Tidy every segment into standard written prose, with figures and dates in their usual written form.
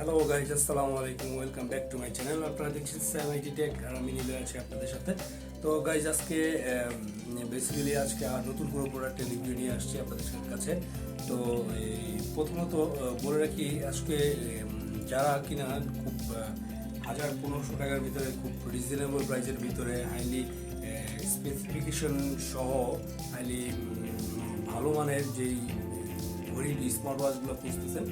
Hello guys, আসসালামু আলাইকুম, welcome back to my channel. আপনারা দেখছেন Mediatek আর আমি নীলে আছি আপনাদের সাথে। তো গাইজ আজকে বেসিক্যালি আজকে আর নতুন কোনো প্রোডাক্টের রিভিউ নিয়ে আসছি আপনাদের কাছে। তো প্রথমত বলে রাখি, আজকে যারা কিনা খুব 1000-1500 টাকার ভিতরে খুব রিজনেবল প্রাইসের ভিতরে হাইলি স্পেসিফিকেশন সহ হাইলি ভালো মানের যেই ঘড়ি স্মার্ট ওয়াচগুলো খুঁজতেছেন,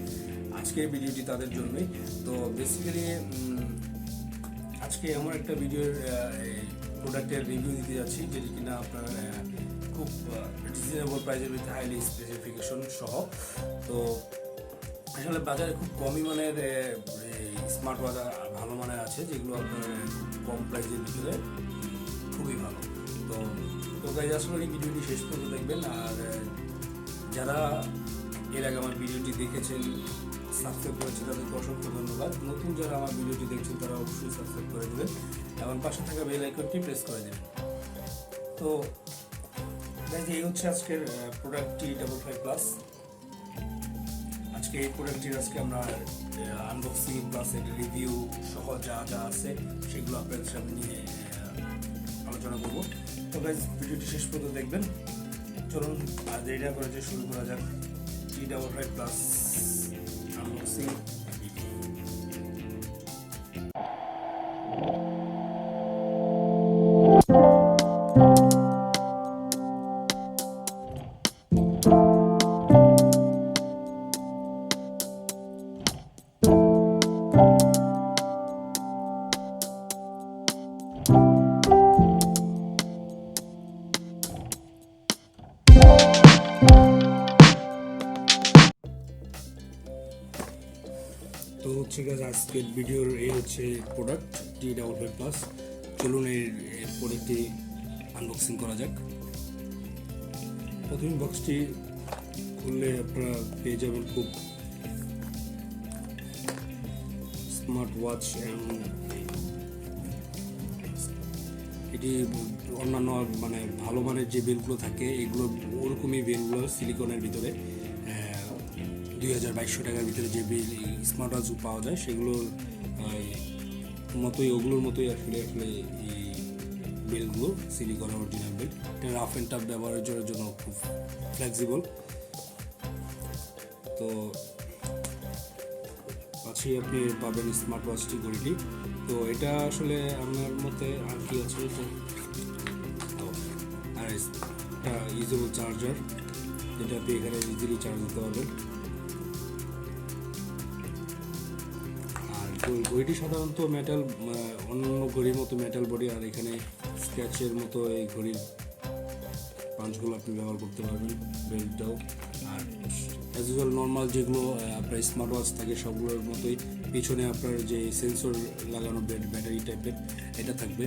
আজকের ভিডিওটি তাদের জন্যই। তো বেসিক্যালি আজকে এমন একটা ভিডিওর প্রোডাক্টের রিভিউ দিতে যাচ্ছি যেটি কিনা আপনার খুব রিজনেবল প্রাইসের ভিতরে হাইলি স্পেসিফিকেশন সহ। তো আসলে বাজারে খুব কমই মানের স্মার্ট ওয়াচ ভালো মানের আছে, যেগুলো আপনার খুব কম প্রাইসের ভিতরে খুবই ভালো। তো তো গাইজ আসলে এই ভিডিওটি শেষ পর্যন্ত দেখবেন। আর যারা এর আগে আমার ভিডিওটি দেখেছেন, সাবস্ক্রাইব করেছেন, তাদেরকে অসংখ্য ধন্যবাদ। নতুন যারা আমার ভিডিওটি দেখছেন তারা অবশ্যই সাবস্ক্রাইব করে দেবেন এবং পাশে থাকা বেল আইকনটি প্রেস করে দেবেন। তো এই হচ্ছে আজকের প্রোডাক্ট T55 প্লাস। আজকে এই প্রোডাক্টটির আমরা আনবক্সিং প্লাস এর রিভিউ সহ যা যা আছে সেগুলো আপনাদের সামনে নিয়ে আলোচনা করব। তো গাইজ ভিডিওটি শেষ পর্যন্ত দেখবেন। চলুন আর দেরি না করে শুরু করা যাক T55 প্লাস আনবক্সিং। তো হচ্ছে গেছে আজকের ভিডিওর এই হচ্ছে প্রোডাক্ট T55 প্লাস। চলুন এর প্রোডাক্টটি আনবক্সিং করা যাক। প্রথম বক্সটি খুললে আপনারা পেয়ে যাবেন খুব স্মার্ট ওয়াচ। এটি অন্যান্য মানে ভালো মানের যে বেলগুলো থাকে এগুলো ওরকমই বেলগুলো সিলিকনের ভিতরে 2200 টাকার ভিতরে যে বেল স্মার্ট ওয়াচ পাওয়া যায় সেগুলোর ওগুলোর মতোই আসলে এই বেলগুলো সিলিকনের অরিজিনাল বেল। এটা রাফ অ্যান্ড টাফ ব্যবহারের জন্য খুব ফ্লেক্সিবল। তো পাশেই আপনি পাবেন স্মার্ট ওয়াচটি ঘড়িটি। তো এটা আসলে আমার মতে আর কি আছে, তো আর একটা ইউজেবল চার্জার, যেটা আপনি এখানে ইজিলি চার্জ দিতে পারবেন। ঘড়িটি সাধারণত মেটাল, অন্যান্য ঘড়ির মতো মেটাল বডি, আর এখানে স্ক্র্যাচের মতো এই ঘড়ির পাঞ্চগুলো আপনি ব্যবহার করতে পারবেন, বেল্টটাও। আর অ্যাজ ইউজুয়াল নর্মাল যেগুলো আপনার স্মার্ট ওয়াচ থাকে সবগুলোর মতোই পিছনে আপনার যে সেন্সর লাগানো ব্যাটারি টাইপের এটা থাকবে।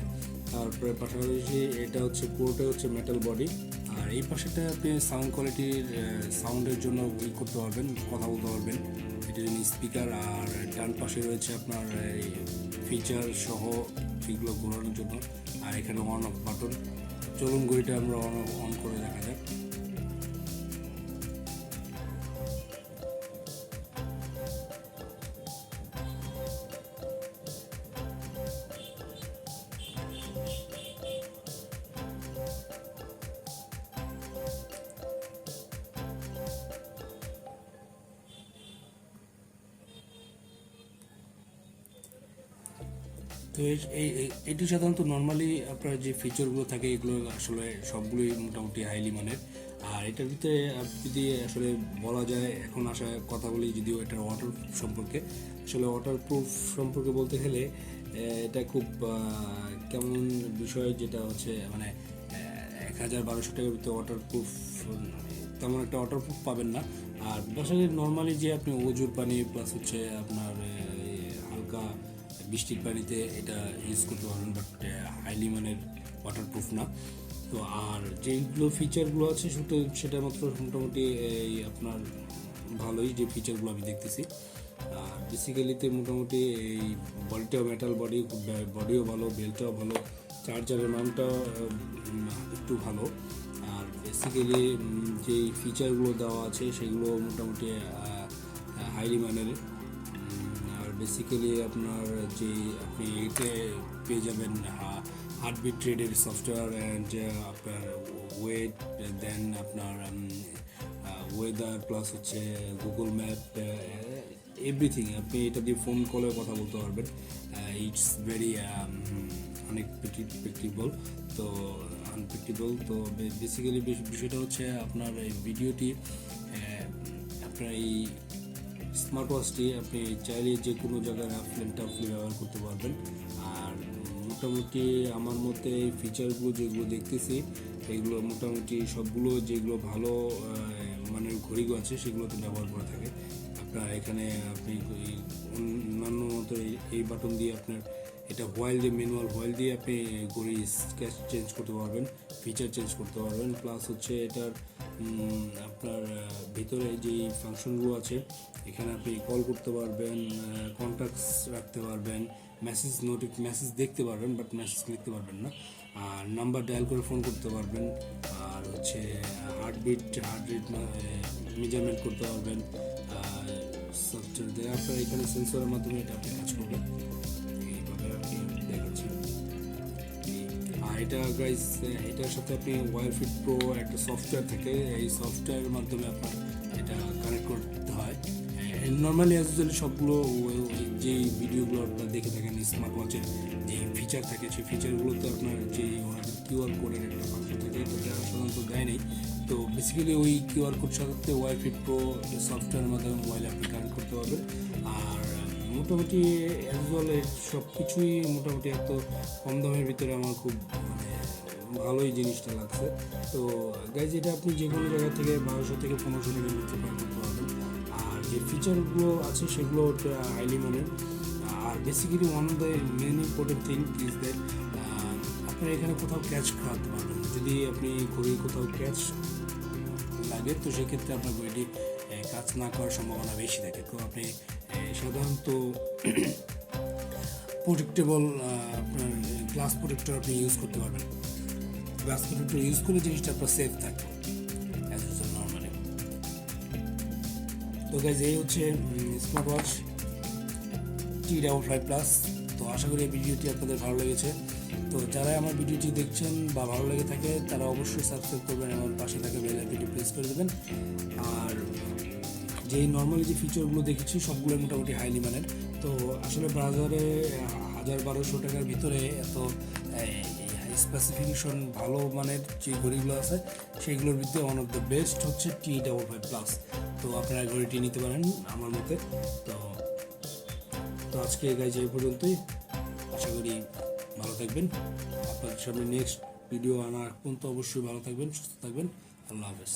তারপরে পাশাপাশি এটা হচ্ছে পুরোটা হচ্ছে মেটাল বডি। আর এই পাশেটা আপনি সাউন্ড কোয়ালিটির সাউন্ডের জন্য করতে পারবেন, কথা বলতে পারবেন, এটা স্পিকার। আর ডান পাশে রয়েছে আপনার ফিচার সহ সেগুলো ঘোরানোর জন্য। আর এখানে অন অফ বাটন। চলুন ঘড়িটা আমরা অন করে দেখা যাক। তো এটি সাধারণত নর্মালি আপনার যে ফিচারগুলো থাকে এগুলো আসলে সবগুলোই মোটামুটি হাইলি মানের। আর এটার ভিতরে যদি আসলে বলা যায়, এখন আসা কথা বলি যদিও এটার ওয়াটারপ্রুফ সম্পর্কে, আসলে ওয়াটারপ্রুফ সম্পর্কে বলতে গেলে এটা খুব কেমন বিষয়, যেটা হচ্ছে মানে 1000-1200 টাকার ভিতরে ওয়াটারপ্রুফ তেমন একটা ওয়াটারপ্রুফ পাবেন না। আর আসলে নর্মালি যে আপনি অজুর পানি প্লাস হচ্ছে আপনার হালকা বৃষ্টির পানিতে এটা ইউজ করতে পারবেন, বাট হাইলি মানের ওয়াটারপ্রুফ না। তো আর যেইগুলো ফিচারগুলো আছে সেটা মাত্র মোটামুটি এই আপনার ভালোই যে ফিচারগুলো আমি দেখতেছি। আর বেসিক্যালিতে মোটামুটি এই বডিটাও মেটাল বডি, বডিও ভালো, বেল্টটাও ভালো, চার্জারের মানটাও একটু ভালো। আর বেসিক্যালি যেই ফিচারগুলো দেওয়া আছে সেগুলো মোটামুটি হাইলি মানের। আর বেসিক্যালি আপনার যে আপনি এতে পেয়ে যাবেন হার্টবিট ট্রেডের সফটওয়্যার অ্যান্ড আপনার ওয়েট, দেন আপনার ওয়েদার প্লাস হচ্ছে গুগল ম্যাপ, এভরিথিং। আপনি এটা দিয়ে ফোন কলে কথা বলতে পারবেন। ইটস ভেরি আনএক্সপেক্টেবল, তো আনপ্রেডিক্টেবল। তো বেসিক্যালি বিষয়টা হচ্ছে আপনার এই ভিডিওটি, আপনার এই স্মার্ট ওয়াচটি আপনি চাইলে যে কোনো জায়গায় আপনি ব্যবহার করতে পারবেন। আর মোটামুটি আমার মতে এই ফিচারগুলো যেগুলো দেখতেছি, এগুলো মোটামুটি সবগুলো যেগুলো ভালো মানের ঘড়িগুলো আছে সেগুলোতে ব্যবহার করা থাকে। আপনার এখানে আপনি অন্যান্য মতো এই বাটন দিয়ে আপনার এটা হোয়াইল দিয়ে, ম্যানুয়াল হোয়াইল দিয়ে আপনি ঘড়ি স্কেচ চেঞ্জ করতে পারবেন, ফিচার চেঞ্জ করতে পারবেন। প্লাস হচ্ছে এটার আপনার ভিতরে যেই ফাংশনগুলো আছে, এখানে আপনি কল করতে পারবেন, কন্ট্যাক্টস রাখতে পারবেন, মেসেজ দেখতে পারবেন, বাট মেসেজ লিখতে পারবেন না। আর নাম্বার ডায়াল করে ফোন করতে পারবেন। আর হচ্ছে হার্টরেট মেজারমেন্ট করতে পারবেন। সফটওয়্যার দিয়ে আপনার এখানে সেন্সরের মাধ্যমে এটা আপনি কাজ করবেন। এইভাবে আপনি দেখাচ্ছি। আর এটা গাইজ, এটার সাথে আপনি ওয়্যারফিট প্রো একটা সফটওয়্যার থাকে, এই সফটওয়্যারের মাধ্যমে আপনার এটা কানেক্ট করতে হয়। নর্মালি অ্যাজ ইউজুয়ালি সবগুলো যে ভিডিওগুলো আপনারা দেখে থাকেন স্মার্ট ওয়াচের যে ফিচার থাকে, সেই ফিচারগুলোতে আপনার যে ওনাদের কিউআর কোডের একটা ফাংশন থাকে, এটা সাধারণত দেয় নেই। তো বেসিক্যালি ওই কিউআর কোড সাথে ওয়্যারফিট প্রো সফটওয়্যারের মাধ্যমে মোবাইলে আপনি কানেক্ট করতে পারবেন। আর মোটামুটি অ্যাজ ইউজুয়াল সব কিছুই মোটামুটি এত কম দামের ভিতরে আমার খুব ভালোই জিনিসটা লাগছে। তো গাইজ, এটা আপনি যে কোনো জায়গা থেকে 1200 থেকে 1500 টাকার ভিতরে পার করতে পারবেন। আর যে ফিচারগুলো আছে সেগুলো হাইলি মানের। আর basically one of the main important thing is that আপনার এখানে কোথাও ক্যাচ খাওয়াতে পারবেন। যদি আপনি ঘড়ি কোথাও ক্যাচ লাগে, তো সেক্ষেত্রে আপনার ঘড়িটি কাজ না করার সম্ভাবনা বেশি থাকে। তো আপনি সাধারণত প্রোটেক্টেবল আপনার গ্লাস প্রোটেক্টর আপনি ইউজ করতে পারবেন। গ্লাস প্রোটেক্টর ইউজ করে জিনিসটা আপনার সেফ থাকবে অ্যাজ ইউজুয়াল নর্মালি। তো গাইজ, এই হচ্ছে স্মার্ট ওয়াচ T55 প্লাস। তো আশা করি এই ভিডিওটি আপনাদের ভালো লেগেছে। তো যারা আমার ভিডিওটি দেখছেন বা ভালো লেগে থাকে, তারা অবশ্যই সাবস্ক্রাইব করবেন এবং পাশে থাকা বেল আইকনটি প্রেস করে দেবেন। আর যেই নর্মালি যে ফিচারগুলো দেখেছি সবগুলো মোটামুটি হাইলি মানের। তো আসলে বাজারে 1000-1200 টাকার ভিতরে এত স্পেসিফিকেশন ভালো মানের যে ঘড়িগুলো আছে, সেইগুলোর ভিতরে ওয়ান অফ দ্য বেস্ট হচ্ছে T55 প্লাস। তো আপনারা ঘড়িটি নিতে পারেন আমার মতে। তো আজকে গাইজ এই পর্যন্তই। আশা করি ভালো থাকবেন। আপনাদের সামনে নেক্সট ভিডিও আনা পর্যন্ত অবশ্যই ভালো থাকবেন, সুস্থ থাকবেন। আল্লাহ হাফেজ।